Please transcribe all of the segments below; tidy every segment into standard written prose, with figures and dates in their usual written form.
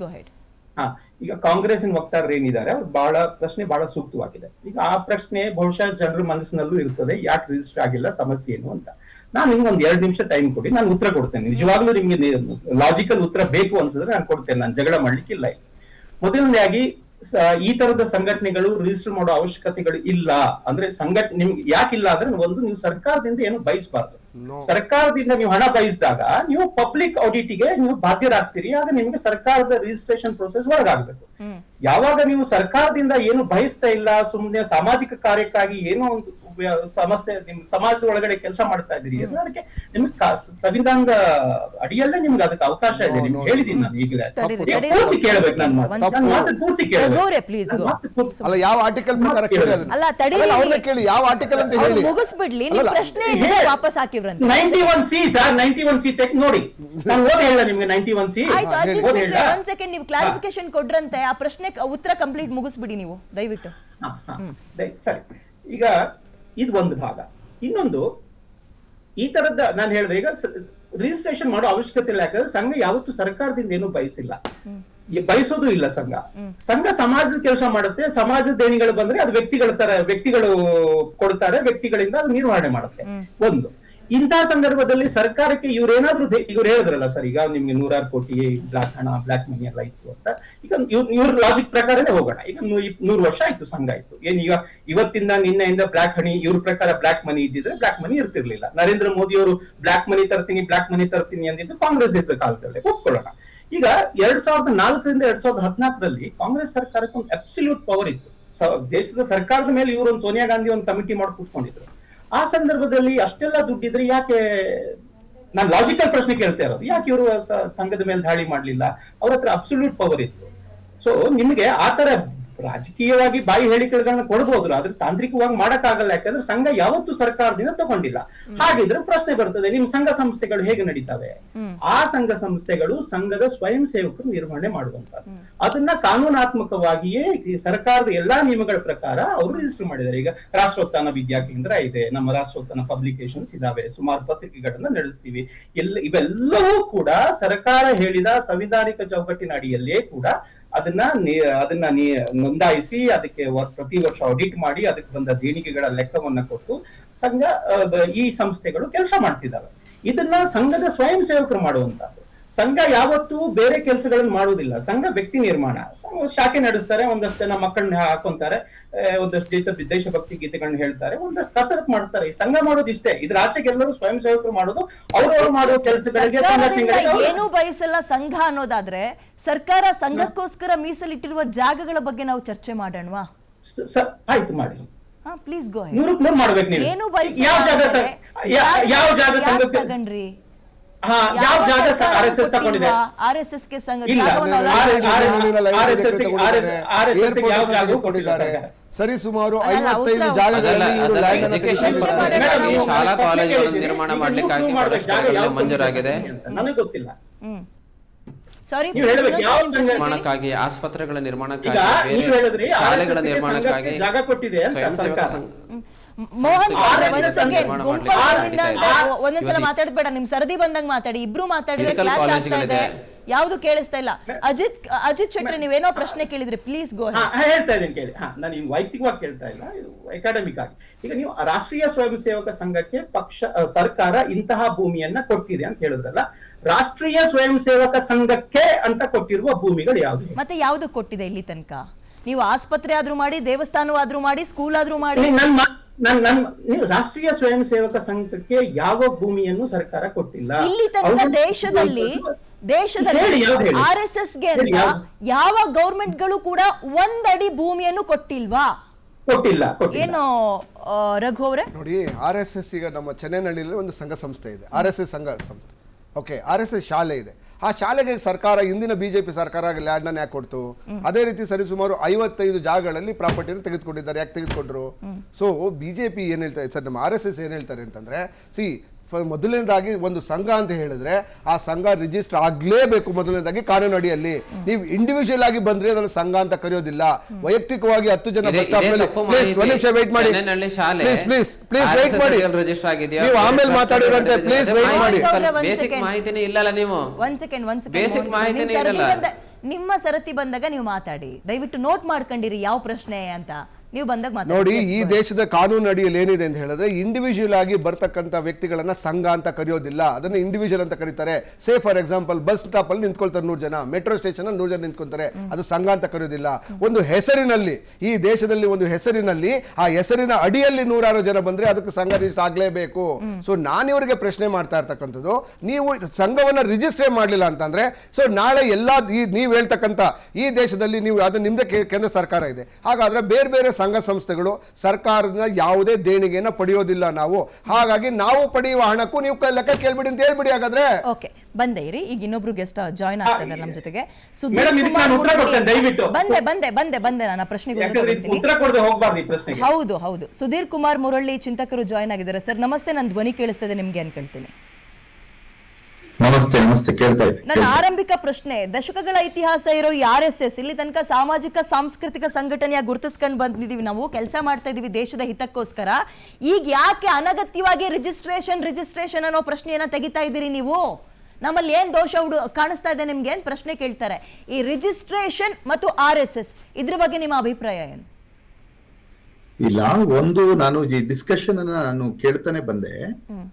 ಗೋ head. ಈಗ ಕಾಂಗ್ರೆಸ್ಸಿನ ವಕ್ತಾರರು ಏನಿದ್ದಾರೆ ಅವ್ರು ಪ್ರಶ್ನೆ ಬಹಳ ಸೂಕ್ತವಾಗಿದೆ. ಈಗ ಆ ಪ್ರಶ್ನೆ ಬಹುಶಃ ಜನರ ಮನಸ್ಸಿನಲ್ಲೂ ಇರ್ತದೆ, ಯಾಕೆ ರಿಜಿಸ್ಟರ್ ಆಗಿಲ್ಲ, ಸಮಸ್ಯೆ ಏನು ಅಂತ. ನಾನು ನಿಮ್ಗೆ ಒಂದ್ 2 ನಿಮಿಷ ಟೈಮ್ ಕೊಡಿ, ನಾನು ಉತ್ತರ ಕೊಡ್ತೇನೆ. ನಿಜವಾಗ್ಲೂ ನಿಮ್ಗೆ ಲಾಜಿಕಲ್ ಉತ್ತರ ಬೇಕು ಅನ್ಸಿದ್ರೆ ನಾನು ಕೊಡ್ತೇನೆ, ನಾನು ಜಗಳ ಮಾಡ್ಲಿಕ್ಕಿಲ್ಲ. ಮೊದಲನೇದಾಗಿ ಈ ತರದ ಸಂಘಟನೆಗಳು ರಿಜಿಸ್ಟರ್ ಮಾಡೋ ಅವಶ್ಯಕತೆಗಳು ಇಲ್ಲ. ಅಂದ್ರೆ ನಿಮ್ಗೆ ಯಾಕಿಲ್ಲ ಅಂದ್ರೆ, ಒಂದು ನೀವು ಸರ್ಕಾರದಿಂದ ಏನು ಬಯಸಬಾರ್ದು. ಸರ್ಕಾರದಿಂದ ನೀವು ಹಣ ಬಯಸಿದಾಗ ನೀವು ಪಬ್ಲಿಕ್ ಆಡಿಟ್ಗೆ ನೀವು ಬಾಧ್ಯರಾಗ್ತೀರಿ, ಆಗ ನಿಮ್ಗೆ ಸರ್ಕಾರದ ರಿಜಿಸ್ಟ್ರೇಷನ್ ಪ್ರೊಸೆಸ್ ಒಳಗಾಗಬೇಕು. ಯಾವಾಗ ನೀವು ಸರ್ಕಾರದಿಂದ ಏನು ಬಯಸ್ತಾ ಇಲ್ಲ, ಸುಮ್ಮನೆ ಸಾಮಾಜಿಕ ಕಾರ್ಯಕ್ಕಾಗಿ ಏನೋ ಒಂದು ಸಮಸ್ಯೆ ನಿಮ್ ಸಮಾಜದ ಒಳಗಡೆ ಕೆಲಸ ಮಾಡ್ತಾ ಇದ್ದೀರಿ ಅಂದ್ರೆ ಅದಕ್ಕೆ ನಿಮ್ಗೆ ಸಂವಿಧಾನದ ಅಡಿಯಲ್ಲೇ ನಿಮ್ಗೆ ಅದಕ್ಕೆ ಅವಕಾಶ ಇದೆ. ನಿಮ್ಗೆ ಹೇಳಿದೀನಿ ನಾನು ಈಗಲೇ. ಪೂರ್ತಿ ಕೇಳಬೇಕು, ನನ್ನ ಮಾತು ಪೂರ್ತಿ ಕೇಳಬೇಕು. ಅಲ್ಲ, ಯಾವ ಆರ್ಟಿಕಲ್ ಪ್ರಕಾರ ಕೇಳಿ, ಯಾವ ಆರ್ಟಿಕಲ್ ಅಂತ ಹೇಳಿ ಮುಗಿಸ್ಬಿಡ್ಲಿ. ಪ್ರಶ್ನೆ ವಾಪಸ್ ಹಾಕಿವ್ರಂತೆ 91C ಸರ್, 91C ತೆಗ್ ನೋಡಿ. ನಾನು ಓದಿ ಹೇಳ ನಿಮ್ಗೆ 91C. ಒಂದ್ ಸೆಕೆಂಡ್, ನೀವು ಕ್ಲಾರಿಫಿಕೇಶನ್ ಕೊಡ್ರಂತೆ. ಆ ಪ್ರಶ್ನೆ ಉತ್ತರ ಕಂಪ್ಲೀಟ್ ಮುಗಿಸ್ಬಿಡಿ ನೀವು ದಯವಿಟ್ಟು. ಸರಿ, ಈಗ ಇದು ಒಂದು ಭಾಗ. ಇನ್ನೊಂದು, ಈ ತರದ ನಾನು ಹೇಳಿದೆ, ಈಗ ರಿಜಿಸ್ಟ್ರೇಷನ್ ಮಾಡೋ ಅವಶ್ಯಕತೆ ಇಲ್ಲ. ಯಾಕಂದ್ರೆ ಸಂಘ ಯಾವತ್ತೂ ಸರ್ಕಾರದಿಂದ ಏನು ಬಯಸಿಲ್ಲ, ಬಯಸೋದು ಇಲ್ಲ. ಸಂಘ ಸಮಾಜದ ಕೆಲಸ ಮಾಡುತ್ತೆ. ಸಮಾಜದ ದೇಣಿಗಳು ಬಂದ್ರೆ ಅದು ವ್ಯಕ್ತಿಗಳು ಕೊಡ್ತಾರೆ, ವ್ಯಕ್ತಿಗಳಿಂದ ಅದು ನಿರ್ವಹಣೆ ಮಾಡುತ್ತೆ. ಒಂದು ಇಂತಹ ಸಂದರ್ಭದಲ್ಲಿ ಸರ್ಕಾರಕ್ಕೆ ಇವ್ರು ಹೇಳಿದ್ರಲ್ಲ ಸರ್, ಈಗ ನಿಮ್ಗೆ 100 ಕೋಟಿ ಬ್ಲಾಕ್ ಹಣ, ಬ್ಲಾಕ್ ಮನಿ ಎಲ್ಲ ಇತ್ತು ಅಂತ. ಈಗ ಇವ್ರ ಲಾಜಿಕ್ ಪ್ರಕಾರನೇ ಹೋಗೋಣ. ಈಗ 100 ವರ್ಷ ಆಯ್ತು ಸಂಘ ಆಯ್ತು. ಈಗ ಇವತ್ತಿಂದ ನಿನ್ನೆಯಿಂದ ಬ್ಲಾಕ್ ಹಣಿ, ಇವ್ರ ಪ್ರಕಾರ ಬ್ಲಾಕ್ ಮನಿ ಇದ್ದಿದ್ರೆ ಬ್ಲಾಕ್ ಮನಿ ಇರ್ತಿರ್ಲಿಲ್ಲ. ನರೇಂದ್ರ ಮೋದಿ ಅವರು ಬ್ಲಾಕ್ ಮನಿ ತರ್ತೀನಿ ಅಂದಿದ್ದು ಕಾಂಗ್ರೆಸ್ ಇದ್ದ ಕಾಲದಲ್ಲಿ, ಒಪ್ಕೊಳ್ಳೋಣ. ಈಗ 2004ರಿಂದ 2014ರಲ್ಲಿ ಕಾಂಗ್ರೆಸ್ ಸರ್ಕಾರಕ್ಕೆ ಒಂದು ಅಬ್ಸಲ್ಯೂಟ್ ಪವರ್ ಇತ್ತು. ದೇಶದ ಸರ್ಕಾರದ ಮೇಲೆ ಇವರು ಒಂದು ಸೋನಿಯಾ ಗಾಂಧಿ ಒಂದು ಕಮಿಟಿ ಮಾಡಿ ಕೂತ್ಕೊಂಡಿದ್ರು. ಆ ಸಂದರ್ಭದಲ್ಲಿ ಅಷ್ಟೆಲ್ಲ ದುಡ್ಡಿದ್ರೆ ಯಾಕೆ, ನಾನು ಲಾಜಿಕಲ್ ಪ್ರಶ್ನೆ ಕೇಳ್ತಾ ಇರೋದು, ಯಾಕೆ ಇವರು ಸಂಘದ ಮೇಲೆ ದಾಳಿ ಮಾಡ್ಲಿಲ್ಲ? ಅವ್ರ ಹತ್ರ ಅಬ್ಸಲ್ಯೂಟ್ ಪವರ್ ಇತ್ತು. ಸೊ ನಿಮ್ಗೆ ಆತರ ರಾಜಕೀಯವಾಗಿ ಬಾಯಿ ಹೇಳಿಕೆಗಳನ್ನ ಕೊಡ್ಬೋದು, ಆದ್ರೆ ತಾಂತ್ರಿಕವಾಗಿ ಮಾಡಕ್ಕಾಗಲ್ಲ. ಯಾಕಂದ್ರೆ ಸಂಘ ಯಾವತ್ತೂ ಸರ್ಕಾರದಿಂದ ತಗೊಂಡಿಲ್ಲ. ಹಾಗಿದ್ರೆ ಪ್ರಶ್ನೆ ಬರ್ತದೆ, ನಿಮ್ ಸಂಘ ಸಂಸ್ಥೆಗಳು ಹೇಗೆ ನಡೀತವೆ? ಆ ಸಂಘ ಸಂಸ್ಥೆಗಳು ಸಂಘದ ಸ್ವಯಂ ಸೇವಕರು ನಿರ್ವಹಣೆ ಮಾಡುವಂತದ್ದು. ಅದನ್ನ ಕಾನೂನಾತ್ಮಕವಾಗಿಯೇ ಸರ್ಕಾರದ ಎಲ್ಲಾ ನಿಯಮಗಳ ಪ್ರಕಾರ ಅವರು ರಿಜಿಸ್ಟರ್ ಮಾಡಿದ್ದಾರೆ. ಈಗ ರಾಷ್ಟ್ರೋತ್ಥಾನ ವಿದ್ಯಾ ಕೇಂದ್ರ ಇದೆ, ನಮ್ಮ ರಾಷ್ಟ್ರೋತ್ಥಾನ ಪಬ್ಲಿಕೇಶನ್ಸ್ ಇದಾವೆ, ಸುಮಾರು ಪತ್ರಿಕೆಗಳನ್ನ ನಡೆಸ್ತೀವಿ. ಇವೆಲ್ಲವೂ ಕೂಡ ಸರ್ಕಾರ ಹೇಳಿದ ಸಂವಿಧಾನಿಕ ಚೌಕಟ್ಟಿನ ಅಡಿಯಲ್ಲೇ ಕೂಡ ಅದನ್ನ ನೋಂದಾಯಿಸಿ, ಅದಕ್ಕೆ ಪ್ರತಿ ವರ್ಷ ಆಡಿಟ್ ಮಾಡಿ, ಅದಕ್ಕೆ ಬಂದ ದೇಣಿಗೆಗಳ ಲೆಕ್ಕವನ್ನ ಕೊಟ್ಟು ಸಂಘ ಈ ಸಂಸ್ಥೆಗಳು ಕೆಲಸ ಮಾಡ್ತಿದ್ದಾವೆ. ಇದನ್ನ ಸಂಘದ ಸ್ವಯಂ ಸೇವಕರು ಮಾಡುವಂತದ್ದು. ಸಂಘ ಯಾವತ್ತೂ ಬೇರೆ ಕೆಲಸಗಳನ್ನು ಮಾಡುವುದಿಲ್ಲ. ಸಂಘ ವ್ಯಕ್ತಿ ನಿರ್ಮಾಣ, ಶಾಖೆ ನಡೆಸ್ತಾರೆ, ಒಂದಷ್ಟು ಜನ ಮಕ್ಕಳನ್ನ ಹಾಕೊಂತಾರೆ, ಒಂದಷ್ಟು ದೇಶಭಕ್ತಿ ಗೀತೆಗಳನ್ನ ಹೇಳ್ತಾರೆ, ಒಂದಷ್ಟು ಕಸರತ್ ಮಾಡಿಸ್ತಾರೆ. ಈ ಸಂಘ ಮಾಡೋದು ಇಷ್ಟೇ. ಇದ್ರ ಆಚೆಗೆ ಎಲ್ಲರೂ ಸ್ವಯಂ ಸೇವಕರು ಮಾಡೋದು, ಅವರು ಮಾಡುವ ಕೆಲಸಗಳಿಗೆ ಏನು ಬಯಸಲ್ಲ ಸಂಘ ಅನ್ನೋದಾದ್ರೆ, ಸರ್ಕಾರ ಸಂಘಕ್ಕೋಸ್ಕರ ಮೀಸಲಿಟ್ಟಿರುವ ಜಾಗಗಳ ಬಗ್ಗೆ ನಾವು ಚರ್ಚೆ ಮಾಡೋಣವಾ? ಆಯ್ತು, ಮಾಡಿ. Please go head. 100 ಮಾಡ್ಬೇಕು ನೀವು. ಏನು ಯಾವ ಜಾಗ ಸಂಘಕ್ಕೆ ತಗೊಂಡ್ರಿ? ಯಾವ ಜಾಗ RSS ತಗೊಂಡಿದೆ? RSS ಗೆ ಸಂಘ ಸರಿ, ಸುಮಾರು 55 ಜಾಗಗಳಲ್ಲಿ ಶಾಲಾ ಕಾಲೇಜುಗಳನ್ನು ನಿರ್ಮಾಣ ಮಾಡಲಿಕ್ಕೆ ಮಂಜೂರಾಗಿದೆ. ನನಗೆ ಗೊತ್ತಿಲ್ಲ. ನಿರ್ಮಾಣಕ್ಕಾಗಿ, ಆಸ್ಪತ್ರೆಗಳ ನಿರ್ಮಾಣಕ್ಕಾಗಿ, ಶಾಲೆಗಳ ನಿರ್ಮಾಣಕ್ಕಾಗಿ ಜಾಗ ಕೊಟ್ಟಿದೆ ಮೋಹನ್ ಒಂದೊಂದ್ಸಲ ಮಾತಾಡ್ಬೇಡ, ನಿಮ್ ಸರ್ದಿ ಬಂದಂಗ್ ಮಾತಾಡಿ. ಇಬ್ರು ಮಾತಾಡಿದ್ರೆ ಯಾವ್ದು ಕೇಳಿಸ್ತಾ ಇಲ್ಲ. ಅಜಿತ್ ಶೆಟ್ಟಿ, ನೀವೇನೋ ಪ್ರಶ್ನೆ ಕೇಳಿದ್ರಿ, ಪ್ಲೀಸ್ ಗೋ. ಹೇಳ್ತಾ ಇದ್ದೀನಿ ಕೇಳಿ. ನಾನು ನಿಮ್ ವೈಯಕ್ತಿಕವಾಗಿ ಕೇಳ್ತಾ ಇಲ್ಲ, ಅಕಾಡೆಮಿಕ್ ಆಗಿ. ಈಗ ನೀವು ರಾಷ್ಟ್ರೀಯ ಸ್ವಯಂ ಸೇವಕ ಸಂಘಕ್ಕೆ ಸರ್ಕಾರ ಇಂತಹ ಭೂಮಿಯನ್ನ ಕೊಟ್ಟಿದೆ ಅಂತ ಹೇಳಿದ್ರಲ್ಲ, ರಾಷ್ಟ್ರೀಯ ಸ್ವಯಂ ಸೇವಕ ಸಂಘಕ್ಕೆ ಅಂತ ಕೊಟ್ಟಿರುವ ಭೂಮಿಗಳು ಯಾವ್ದು? ಮತ್ತೆ ಯಾವ್ದು ಕೊಟ್ಟಿದೆ ಇಲ್ಲಿ ತನಕ? ನೀವು ಆಸ್ಪತ್ರೆ ಆದ್ರೂ ಮಾಡಿ, ದೇವಸ್ಥಾನವಾದ್ರೂ ಮಾಡಿ, ಸ್ಕೂಲ್ ಆದ್ರೂ ಮಾಡಿ. ನೀವು ರಾಷ್ಟ್ರೀಯ ಸ್ವಯಂ ಸೇವಕ ಸಂಘಕ್ಕೆ ಯಾವ ಭೂಮಿಯನ್ನು ಸರ್ಕಾರ ಕೊಟ್ಟಿಲ್ಲ. ಇಲ್ಲಿ ತನಕ ದೇಶದಲ್ಲಿ RSS ಗೆ ಅಂತ ಯಾವ ಗವರ್ಮೆಂಟ್ ಗಳು ಕೂಡ 1 ಅಡಿ ಭೂಮಿಯನ್ನು ಕೊಟ್ಟಿಲ್ವಾ? ಕೊಟ್ಟಿಲ್ಲ. ಏನು ರಘು ಅವರೇ ನೋಡಿ, RSS ಈಗ ನಮ್ಮ ಚೆನ್ನೈನಲ್ಲಿ ಒಂದು ಸಂಘ ಸಂಸ್ಥೆ ಇದೆ, RSS ಸಂಘ ಸಂಸ್ಥೆ. ಓಕೆ, RSS ಶಾಲೆ ಇದೆ. ಆ ಶಾಲೆಗೆ ಸರ್ಕಾರ, ಹಿಂದಿನ ಬಿಜೆಪಿ ಸರ್ಕಾರ ಲ್ಯಾಂಡ್ ಅನ್ನು ಯಾಕೆ ಕೊಡ್ತು? ಅದೇ ರೀತಿ ಸರಿಸುಮಾರು 55 ಜಾಗಗಳಲ್ಲಿ ಪ್ರಾಪರ್ಟಿಯನ್ನು ತೆಗೆದುಕೊಂಡಿದ್ದಾರೆ. ಯಾಕೆ ತೆಗೆದುಕೊಂಡ್ರು? ಸೊ ಬಿಜೆಪಿ ಏನ್ ಹೇಳ್ತಾರೆ ಸರ್, ನಮ್ಮ RSS ಏನ್ ಹೇಳ್ತಾರೆ ಅಂತಂದ್ರೆ, ಮೊದಲನೇದಾಗಿ ಒಂದು ಸಂಘ ಅಂತ ಹೇಳಿದ್ರೆ ಆ ಸಂಘ ರಿಜಿಸ್ಟರ್ ಆಗ್ಲೇಬೇಕು. ಮೊದಲನೇದಾಗಿ ಕಾನೂನು ಅಡಿಯಲ್ಲಿ ನೀವು ಇಂಡಿವಿಜುವಲ್ ಆಗಿ ಬಂದ್ರೆ ಅದನ್ನು ಸಂಘ ಅಂತ ಕರೆಯೋದಿಲ್ಲ. ವೈಯಕ್ತಿಕವಾಗಿ 10 ಜನ ವೆಯ್ಟ್ ಮಾಡಿ, ಪ್ಲೀಸ್ ವೆಯ್ಟ್ ಮಾಡಿ, ನೀವು ಆಮೇಲೆ ಮಾತಾಡಿರಂತೆ, ಪ್ಲೀಸ್ ವೆಯ್ಟ್ ಮಾಡಿ. ಬೇಸಿಕ್ ಮಾಹಿತಿನೇ ಇಲ್ಲಲ್ಲ ನೀವು. ಒಂದ್ ಸೆಕೆಂಡ್ ಬೇಸಿಕ್ ಮಾಹಿತಿನೇ ಇರಲ್ಲ. ನಿಮ್ಮ ಸರತಿ ಬಂದಾಗ ನೀವು ಮಾತಾಡಿ, ದಯವಿಟ್ಟು ನೋಟ್ ಮಾಡ್ಕೊಂಡಿರಿ ಯಾವ ಪ್ರಶ್ನೆ ಅಂತ. ನೀವು ಬಂದಾಗ ಮಾತಾಡಿ. ನೋಡಿ, ಈ ದೇಶದ ಕಾನೂನು ಅಡಿಯಲ್ಲಿ ಏನಿದೆ ಅಂತ ಹೇಳಿದ್ರೆ, ಇಂಡಿವಿಜುವಲ್ ಆಗಿ ಬರ್ತಕ್ಕಂಥ ವ್ಯಕ್ತಿಗಳನ್ನ ಸಂಘ ಅಂತ ಕರೆಯೋದಿಲ್ಲ, ಅದನ್ನ ಇಂಡಿವಿಜುವಲ್ ಅಂತ ಕರೀತಾರೆ. Say for example, bus stop ಅಲ್ಲಿ ನಿಂತ್ಕೊಳ್ತಾರೆ 100 ಜನ, ಮೆಟ್ರೋ ಸ್ಟೇಷನ್ ಅಲ್ಲಿ 100 ಜನ ನಿಂತ್ಕೊಂತಾರೆ, ಅದು ಸಂಘ ಅಂತ ಕರೆಯೋದಿಲ್ಲ. ಒಂದು ಹೆಸರಿನಲ್ಲಿ, ಈ ದೇಶದಲ್ಲಿ ಒಂದು ಹೆಸರಿನಲ್ಲಿ, ಆ ಹೆಸರಿನ ಅಡಿಯಲ್ಲಿ 106 ಜನ ಬಂದ್ರೆ ಅದಕ್ಕೆ ಸಂಘ ರಿಜಿಸ್ಟರ್ ಆಗ್ಲೇಬೇಕು. ಸೊ ನಾನು ಇವರಿಗೆ ಪ್ರಶ್ನೆ ಮಾಡ್ತಾ ಇರ್ತಕ್ಕಂಥದ್ದು, ನೀವು ಸಂಘವನ್ನ ರಿಜಿಸ್ಟರ್ ಮಾಡಲಿಲ್ಲ ಅಂತಂದ್ರೆ, ಸೊ ನಾಳೆ ಎಲ್ಲಾ ನೀವು ಹೇಳ್ತಕ್ಕಂಥ ಈ ದೇಶದಲ್ಲಿ ನೀವು ಅದು ನಿಮ್ದೇ ಕೇಂದ್ರ ಸರ್ಕಾರ ಇದೆ, ಹಾಗಾದ್ರೆ ಬೇರೆ ಬೇರೆ ಸಂಘ ಸಂಸ್ಥೆಗಳು ಸರ್ಕಾರದ ಯಾವುದೇ ದೇಣಿಗೆಯನ್ನ ಪಡೆಯೋದಿಲ್ಲ ನಾವು, ಹಾಗಾಗಿ ನಾವು ಪಡೆಯುವ ಹಣಕ್ಕೂ ನೀವು ಲೆಕ್ಕ ಕೇಳ್ಬಿಡಿ ಅಂತ ಹೇಳ್ಬಿಡಿ. ಹಾಗಾದ್ರೆ ಓಕೆ, ಬಂದೆ ಇರಿ. ಈಗ ಇನ್ನೊಬ್ರು ಗೆಸ್ಟ್ ಜಾಯ್ನ್ ಆಗ್ತಿದ್ದಾರೆ ನಮ್ಮ ಜೊತೆಗೆ. ಬಂದೆ ನನ್ನ ಪ್ರಶ್ನೆಗೆ ಹೌದು ಹೌದು ಸುಧೀರ್ ಕುಮಾರ್ ಮುರಳ್ಳಿ ಚಿಂತಕರು ಜಾಯ್ನ್ ಆಗಿದ್ದಾರೆ. ಸರ್ ನಮಸ್ತೆ, ನನ್ನ ಧ್ವನಿ ಕೇಳಿಸ್ತದೆ ನಿಮ್ಗೆ ಅಂತ ಕೇಳ್ತೀನಿ. ನಮಸ್ತೆ. ಕೇಳ್ತಾ ಇದ್ದೀನಿ. ನನ್ನ ಆರಂಭಿಕ ಪ್ರಶ್ನೆ, ದಶಕಗಳ ಇತಿಹಾಸ ಇರೋ ಈ RSS ಇಲ್ಲಿ ತನಕ ಸಾಮಾಜಿಕ ಸಾಂಸ್ಕೃತಿಕ ಸಂಘಟನೆಯಾಗಿ ಗುರುತಿಸ್ಕೊಂಡು ಬಂದಿದೀವಿ, ನಾವು ಕೆಲಸ ಮಾಡ್ತಾ ಇದೀವಿ ದೇಶದ ಹಿತಕ್ಕೋಸ್ಕರ. ಈಗ ಯಾಕೆ ಅನಗತ್ಯವಾಗಿ ರಿಜಿಸ್ಟ್ರೇಷನ್ ಅನ್ನೋ ಪ್ರಶ್ನೆಯನ್ನ ತೆಗಿತಾ ಇದ್ದೀರಿ ನೀವು? ನಮ್ಮಲ್ಲಿ ಏನ್ ದೋಷ ಕಾಣಿಸ್ತಾ ಇದೆ ನಿಮ್ಗೆ ಅಂತ ಪ್ರಶ್ನೆ ಕೇಳ್ತಾರೆ. ಈ ರಿಜಿಸ್ಟ್ರೇಷನ್ ಮತ್ತು RSS ಇದ್ರ ಬಗ್ಗೆ ನಿಮ್ಮ ಅಭಿಪ್ರಾಯ ಏನು? ಇಲ್ಲ, ನಾನು ಈ ಡಿಸ್ಕಷನ್ ಅನ್ನ ನಾನು ಕೇಳ್ತಾನೆ ಬಂದೆ.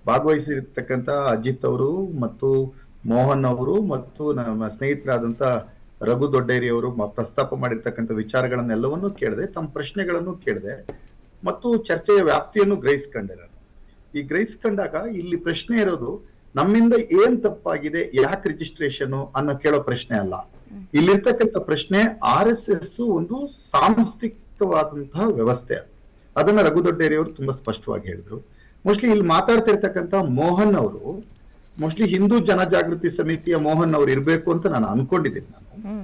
ಭಾಗವಹಿಸಿರ್ತಕ್ಕಂತ ಅಜಿತ್ ಅವರು ಮತ್ತು ಮೋಹನ್ ಅವರು ಮತ್ತು ನಮ್ಮ ಸ್ನೇಹಿತರಾದಂತ ರಘು ದೊಡ್ಡೇರಿ ಅವರು ಪ್ರಸ್ತಾಪ ಮಾಡಿರ್ತಕ್ಕಂಥ ವಿಚಾರಗಳನ್ನೆಲ್ಲವನ್ನೂ ಕೇಳಿದೆ, ತಮ್ಮ ಪ್ರಶ್ನೆಗಳನ್ನು ಕೇಳಿದೆ ಮತ್ತು ಚರ್ಚೆಯ ವ್ಯಾಪ್ತಿಯನ್ನು ಗ್ರಹಿಸ್ಕೊಂಡೆ. ನಾನು ಈ ಗ್ರಹಿಸ್ಕೊಂಡಾಗ ಇಲ್ಲಿ ಪ್ರಶ್ನೆ ಇರೋದು, ನಮ್ಮಿಂದ ಏನ್ ತಪ್ಪಾಗಿದೆ, ಯಾಕೆ ರಿಜಿಸ್ಟ್ರೇಷನ್ ಅನ್ನೋ ಕೇಳೋ ಪ್ರಶ್ನೆ ಅಲ್ಲ. ಇಲ್ಲಿರ್ತಕ್ಕಂಥ ಪ್ರಶ್ನೆ RSS ಒಂದು ಸಾಂಸ್ಥಿಕವಾದಂತಹ ವ್ಯವಸ್ಥೆ. ಅದನ್ನ ರಘು ದೊಡ್ಡೇರಿ ಅವರು ತುಂಬಾ ಸ್ಪಷ್ಟವಾಗಿ ಹೇಳಿದ್ರು. ಮೋಸ್ಟ್ಲಿ ಇಲ್ಲಿ ಮಾತಾಡ್ತಿರ್ತಕ್ಕಂಥ ಮೋಹನ್ ಅವರು ಮೋಸ್ಟ್ಲಿ ಹಿಂದೂ ಜನಜಾಗೃತಿ ಸಮಿತಿಯ ಮೋಹನ್ ಅವ್ರು ಇರ್ಬೇಕು ಅಂತ ನಾನು ಅನ್ಕೊಂಡಿದ್ದೀನಿ. ನಾನು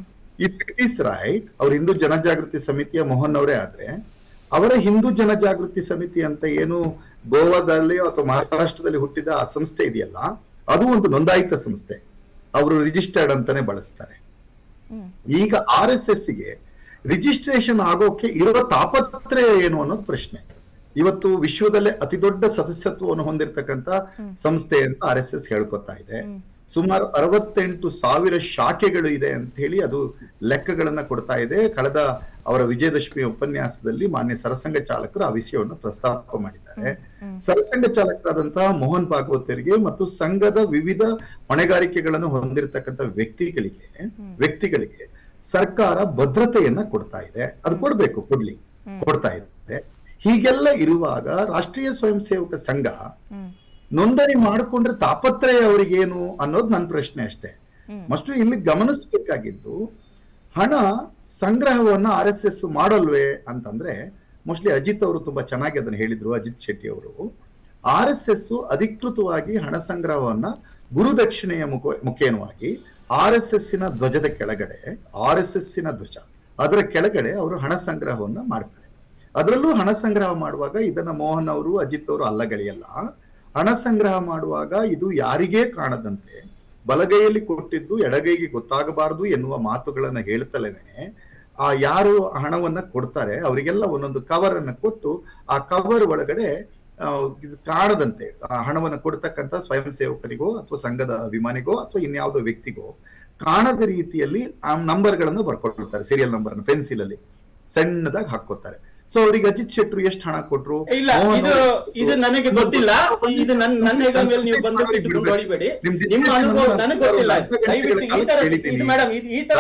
ಇಫ್ ಇಟ್ ಈಸ್ ರೈಟ್, ಅವ್ರ ಹಿಂದೂ ಜನಜಾಗೃತಿ ಸಮಿತಿಯ ಮೋಹನ್ ಅವರೇ ಆದ್ರೆ, ಅವರ ಹಿಂದೂ ಜನಜಾಗೃತಿ ಸಮಿತಿ ಅಂತ ಏನು ಗೋವಾದಲ್ಲಿ ಅಥವಾ ಮಹಾರಾಷ್ಟ್ರದಲ್ಲಿ ಹುಟ್ಟಿದ ಆ ಸಂಸ್ಥೆ ಇದೆಯಲ್ಲ, ಅದು ಒಂದು ನೋಂದಾಯಿತ ಸಂಸ್ಥೆ, ಅವರು ರಿಜಿಸ್ಟರ್ಡ್ ಅಂತಾನೆ ಬಳಸ್ತಾರೆ. ಈಗ RSS ಗೆ ರಿಜಿಸ್ಟ್ರೇಷನ್ ಆಗೋಕೆ ಇರುವ ತಾಪತ್ರಯ ಏನು ಅನ್ನೋದು ಪ್ರಶ್ನೆ. ಇವತ್ತು ವಿಶ್ವದಲ್ಲೇ ಅತಿ ದೊಡ್ಡ ಸದಸ್ಯತ್ವವನ್ನು ಹೊಂದಿರತಕ್ಕಂತ ಸಂಸ್ಥೆ ಅಂತ RSS ಹೇಳ್ಕೊತಾ ಇದೆ. ಸುಮಾರು 68,000 ಶಾಖೆಗಳು ಇದೆ ಅಂತ ಹೇಳಿ ಅದು ಲೆಕ್ಕಗಳನ್ನ ಕೊಡ್ತಾ ಇದೆ. ಕಳೆದ ಅವರ ವಿಜಯದಶಮಿ ಉಪನ್ಯಾಸದಲ್ಲಿ ಮಾನ್ಯ ಸರಸಂಘ ಚಾಲಕರು ಆ ವಿಷಯವನ್ನು ಪ್ರಸ್ತಾಪ ಮಾಡಿದ್ದಾರೆ. ಸರಸಂಘ ಚಾಲಕರಾದಂತಹ ಮೋಹನ್ ಭಾಗವತರಿಗೆ ಮತ್ತು ಸಂಘದ ವಿವಿಧ ಹೊಣೆಗಾರಿಕೆಗಳನ್ನು ಹೊಂದಿರತಕ್ಕಂತ ವ್ಯಕ್ತಿಗಳಿಗೆ ಸರ್ಕಾರ ಭದ್ರತೆಯನ್ನ ಕೊಡ್ತಾ ಇದೆ. ಅದು ಕೊಡ್ತಾ ಇದೆ. ಹೀಗೆಲ್ಲ ಇರುವಾಗ ರಾಷ್ಟ್ರೀಯ ಸ್ವಯಂ ಸೇವಕ ಸಂಘ ನೋಂದಣಿ ಮಾಡಿಕೊಂಡ್ರೆ ತಾಪತ್ರಯ ಅವರಿಗೇನು ಅನ್ನೋದು ನನ್ನ ಪ್ರಶ್ನೆ ಅಷ್ಟೇ. ಮಸ್ಟ್ ಇಲ್ಲಿ ಗಮನಿಸಬೇಕಾಗಿದ್ದು, ಹಣ ಸಂಗ್ರಹವನ್ನ RSS ಮಾಡಲ್ವೇ ಅಂತಂದ್ರೆ, ಮೋಸ್ಟ್ಲಿ ಅಜಿತ್ ಅವರು ತುಂಬಾ ಚೆನ್ನಾಗಿ ಅದನ್ನ ಹೇಳಿದ್ರು. ಅಜಿತ್ ಶೆಟ್ಟಿ ಅವರು, RSS ಅಧಿಕೃತವಾಗಿ ಹಣ ಸಂಗ್ರಹವನ್ನ ಗುರುದಕ್ಷಿಣೆಯ ಮುಖೇನವಾಗಿ RSS ಧ್ವಜದ ಕೆಳಗಡೆ, RSS ಧ್ವಜ ಅದರ ಕೆಳಗಡೆ ಅವರು ಹಣ ಸಂಗ್ರಹವನ್ನ ಮಾಡ್ತಾರೆ. ಅದರಲ್ಲೂ ಹಣ ಸಂಗ್ರಹ ಮಾಡುವಾಗ ಇದನ್ನ ಮೋಹನ್ ಅವರು ಅಜಿತ್ ಅವರು ಅಲ್ಲಗಳೆಯಲ್ಲ. ಹಣ ಸಂಗ್ರಹ ಮಾಡುವಾಗ ಇದು ಯಾರಿಗೇ ಕಾಣದಂತೆ ಬಲಗೈಯಲ್ಲಿ ಕೊಟ್ಟಿದ್ದು ಎಡಗೈಗೆ ಗೊತ್ತಾಗಬಾರದು ಎನ್ನುವ ಮಾತುಗಳನ್ನ ಹೇಳ್ತಲೇನೆ ಯಾರು ಹಣವನ್ನ ಕೊಡ್ತಾರೆ ಅವರಿಗೆಲ್ಲ ಒಂದೊಂದು ಕವರ್ ಅನ್ನ ಕೊಟ್ಟು, ಆ ಕವರ್ ಒಳಗಡೆ ಕಾಣದಂತೆ ಹಣವನ್ನು ಕೊಡ್ತಕ್ಕಂಥ ಸ್ವಯಂ ಸೇವಕರಿಗೋ ಅಥವಾ ಸಂಘದ ಅಭಿಮಾನಿಗೋ ಅಥವಾ ಇನ್ಯಾವುದೋ ವ್ಯಕ್ತಿಗೋ ಕಾಣದ ರೀತಿಯಲ್ಲಿ ಆ ನಂಬರ್ ಗಳನ್ನು ಬರ್ಕೊಳ್ತಾರೆ. ಸೀರಿಯಲ್ ನಂಬರ್ ಅನ್ನು ಪೆನ್ಸಿಲ್ ಅಲ್ಲಿ ಸಣ್ಣದಾಗಿ ಹಾಕೋತಾರೆ. ಸೊ ಅವ್ರಿಗೆ ಅಜಿತ್ ಶೆಟ್ರು ಎಷ್ಟು ಹಣ ಕೊಟ್ರು? ಇಲ್ಲ, ಇದು ನನಗೆ ಗೊತ್ತಿಲ್ಲ. ಇದು ನನ್ನ ಹೆಗಲ ಮೇಲೆ ನೀವು ಬಂದು ಇಟ್ಕೊಂಡು ಹೊಡಿಬೇಡಿ. ನಿಮ್ಮ ಅನುಭವ ನನಗೆ ಗೊತ್ತಿಲ್ಲ. ದಯವಿಟ್ಟು ಈ ತರ ಮೇಡಮ್ ಈ ತರ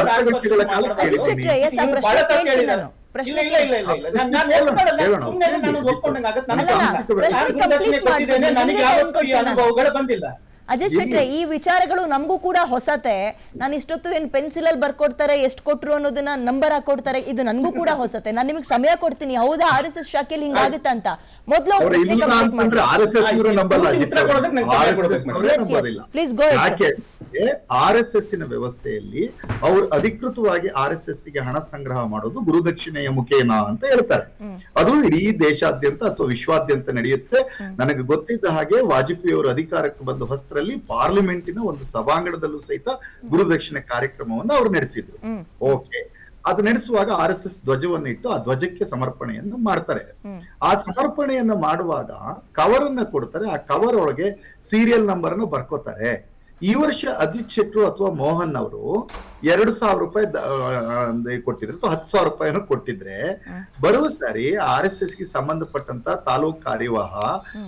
ಅನುಭವಗಳು ಬಂದಿಲ್ಲ. ಅಜಯ್ ಶೆಟ್ರೆ, ಈ ವಿಚಾರಗಳು ನಮಗೂ ಕೂಡ ಹೊಸತೆ. ನಾನು ಇಷ್ಟೊತ್ತು ಏನ್ ಪೆನ್ಸಿಲ್ ಅಲ್ಲಿ ಬರ್ಕೊಡ್ತಾರೆ, ಎಷ್ಟು ಕೊಟ್ರು ಅನ್ನೋದನ್ನ ನಂಬರ್ ಹಾಕೊಡ್ತಾರೆ, ಇದು ನನ್ಗೂ ಕೂಡ ಹೊಸತೆ. ನಾನು ನಿಮಗೆ ಸಮಯ ಕೊಡ್ತೀನಿ, ಹೌದಾ RSS ಶಾಖೆಯಲ್ಲಿ ಹಿಂಗಾಗುತ್ತೆ ಅಂತ. ಮೊದಲು ಪ್ಲೀಸ್ ಗೋ. RSS ವ್ಯವಸ್ಥೆಯಲ್ಲಿ ಅವರು ಅಧಿಕೃತವಾಗಿ RSS ಗೆ ಹಣ ಸಂಗ್ರಹ ಮಾಡೋದು ಗುರುದಕ್ಷಿಣೆಯ ಮುಖೇನ ಅಂತ ಹೇಳ್ತಾರೆ. ಅದು ಇಡೀ ದೇಶಾದ್ಯಂತ ಅಥವಾ ವಿಶ್ವಾದ್ಯಂತ ನಡೆಯುತ್ತೆ. ನನಗೆ ಗೊತ್ತಿದ್ದ ಹಾಗೆ ವಾಜಪೇಯಿ ಅವರು ಅಧಿಕಾರಕ್ಕೆ ಬಂದ ಹೊಸರಲ್ಲಿ ಪಾರ್ಲಿಮೆಂಟಿನ ಒಂದು ಸಭಾಂಗಣದಲ್ಲೂ ಸಹಿತ ಗುರುದಕ್ಷಿಣೆ ಕಾರ್ಯಕ್ರಮವನ್ನು ಅವರು ನಡೆಸಿದ್ರು. ಓಕೆ, ಅದು ನಡೆಸುವಾಗ RSS ಧ್ವಜವನ್ನು ಇಟ್ಟು ಆ ಧ್ವಜಕ್ಕೆ ಸಮರ್ಪಣೆಯನ್ನು ಮಾಡ್ತಾರೆ. ಆ ಸಮರ್ಪಣೆಯನ್ನ ಮಾಡುವಾಗ ಕವರ್ ಅನ್ನ ಕೊಡ್ತಾರೆ. ಆ ಕವರ್ ಒಳಗೆ ಸೀರಿಯಲ್ ನಂಬರ್ ಅನ್ನು ಬರ್ಕೋತಾರೆ. ಈ ವರ್ಷ ಅಜಿತ್ ಶೆಟ್ರು ಅಥವಾ ಮೋಹನ್ ಅವರು 2,000 ರೂಪಾಯಿ ಕೊಟ್ಟಿದ್ರೆ ಅಥವಾ 10,000 ರೂಪಾಯಿನೂ ಕೊಟ್ಟಿದ್ರೆ ಬರುವ ಸಾರಿ RSS ಗೆ ಸಂಬಂಧಪಟ್ಟಂತ ತಾಲೂಕ್ ಕಾರ್ಯವಾಹ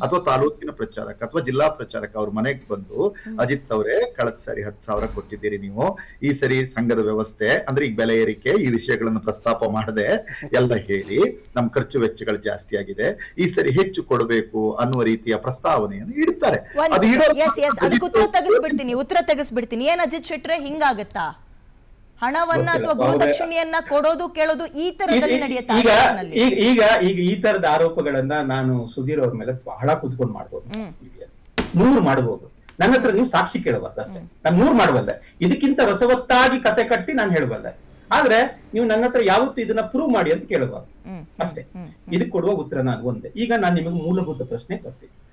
ಅಥವಾ ತಾಲೂಕಿನ ಪ್ರಚಾರಕ ಅಥವಾ ಜಿಲ್ಲಾ ಪ್ರಚಾರಕ ಅವ್ರ ಮನೆಗೆ ಬಂದು ಅಜಿತ್ ಅವರೇ ಕಳೆದ ಸಾರಿ 10,000 ಕೊಟ್ಟಿದ್ದೀರಿ ನೀವು, ಈ ಸರಿ ಸಂಘದ ವ್ಯವಸ್ಥೆ ಅಂದ್ರೆ ಈಗ ಬೆಲೆ ಏರಿಕೆ ಈ ವಿಷಯಗಳನ್ನು ಪ್ರಸ್ತಾಪ ಮಾಡದೆ ಎಲ್ಲ ಹೇಳಿ ನಮ್ ಖರ್ಚು ವೆಚ್ಚಗಳು ಜಾಸ್ತಿ ಆಗಿದೆ, ಈ ಸರಿ ಹೆಚ್ಚು ಕೊಡಬೇಕು ಅನ್ನುವ ರೀತಿಯ ಪ್ರಸ್ತಾವನೆಯನ್ನು ಇಡ್ತಾರೆ. ಅದಕ್ಕೆ ಉತ್ತರ ತೆಗಿಸ್ಬಿಡ್ತೀನಿ. ಏನ್ ಅಜಿತ್ ಶೆಟ್ರೆ ಹಿಂಗಾಗತ್ತಾ? ಹಣವನ್ನ ಅಥವಾ ಗುರುದಕ್ಷಿಣೆಯನ್ನ ಕೊಡೋದು ಕೇಳೋದು ಈ ತರದಲ್ಲಿ ನಡೆಯುತ್ತಾ? ಈಗ ಈ ತರದ ಆರೋಪಗಳನ್ನ ನಾನು ಸುಧೀರ್ ಅವ್ರ ಮೇಲೆ ಬಹಳ ಕುತ್ಕೊಂಡು ಮಾಡ್ಬೋದು, 100 ಮಾಡಬಹುದು. ನನ್ನ ಹತ್ರ ನೀವು ಸಾಕ್ಷಿ ಕೇಳಬಾರ್ದು ಅಷ್ಟೇ, ನಾನು 100 ಮಾಡಬಲ್ಲೆ. ಇದಕ್ಕಿಂತ ರಸವತ್ತಾಗಿ ಕತೆ ಕಟ್ಟಿ ನಾನು ಹೇಳಬಲ್ಲೆ. ಆದ್ರೆ ನೀವು ನನ್ನ ಹತ್ರ ಯಾವತ್ತು ಇದನ್ನ ಪ್ರೂವ್ ಮಾಡಿ ಅಂತ ಕೇಳಬಾರ್ದು ಅಷ್ಟೇ. ಇದಕ್ಕೆ ಕೊಡುವ ಉತ್ತರ ನಾನು ಒಂದೇ. ಈಗ ನಾನು ನಿಮಗೆ ಮೂಲಭೂತ ಪ್ರಶ್ನೆ ಬರ್ತೀನಿ.